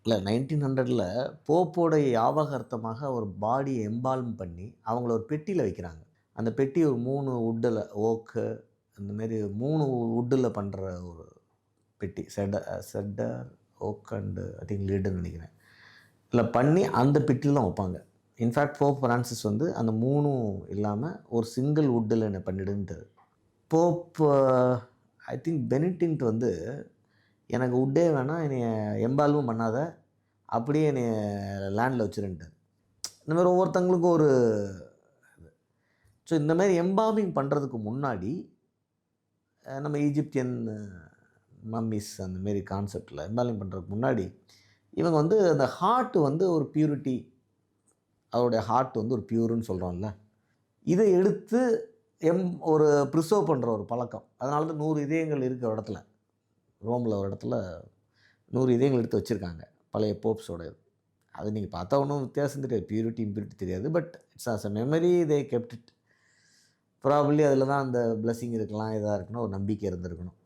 இல்லை 1900ல போப்போட ஞாபகார்த்தமாக ஒரு பாடியை எம்பால்ம் பண்ணி அவங்கள ஒரு பெட்டியில் வைக்கிறாங்க. அந்த பெட்டி ஒரு 3 வுட்டில் ஓக்கு அந்தமாரி 3 வுட்டில் பண்ணுற ஒரு பெட்டி. Cedar, oak and I think லீடுன்னு நினைக்கிறேன். இதில் பண்ணி அந்த பெட்டியில் தான் வைப்பாங்க. இன்ஃபேக்ட் போப் ஃப்ரான்சிஸ் வந்து அந்த 3ம் இல்லாமல் ஒரு சிங்கிள் வுட்டில் என்ன பண்ணிடுன்ட்டாரு. போப் ஐ திங்க் பெனிடிக்ட் வந்து எனக்கு வுட்டே வேணாம், என்னைய எம்பால்வும் பண்ணாத, அப்படியே என்னைய லேண்டில் வச்சுருன்ட்டார். இந்த மாதிரி ஒவ்வொருத்தங்களுக்கும் ஒரு இது. ஸோ இந்த மாதிரி எம்பால்மிங் பண்ணுறதுக்கு முன்னாடி நம்ம ஈஜிப்தியன் மம்மிஸ் அந்தமாரி கான்செப்டில் எம்பால்மிங் பண்ணுறதுக்கு முன்னாடி இவங்க வந்து அந்த ஹார்ட் வந்து ஒரு பியூரிட்டி, அவருடைய ஹார்ட் வந்து ஒரு பியூருன்னு சொல்கிறோம்ல, இதை எடுத்து ஒரு ப்ரிசர்வ் பண்ணுற ஒரு பழக்கம். அதனால தான் 100 இதயங்கள் இருக்கிற இடத்துல, ரோமில் ஒரு இடத்துல 100 இதயங்கள் எடுத்து வச்சுருக்காங்க பழைய போப்ஸோட. அது நீங்கள் பார்த்தா ஒன்றும் வித்தியாசம் தெரியாது, பியூரிட்டி இம்ப்யூரிட்டி தெரியாது. But it's as a memory they kept it. Probably அதில் தான் அந்த பிளெஸிங் இருக்கலாம், இதாக இருக்குன்னு ஒரு நம்பிக்கை இருந்திருக்கணும்.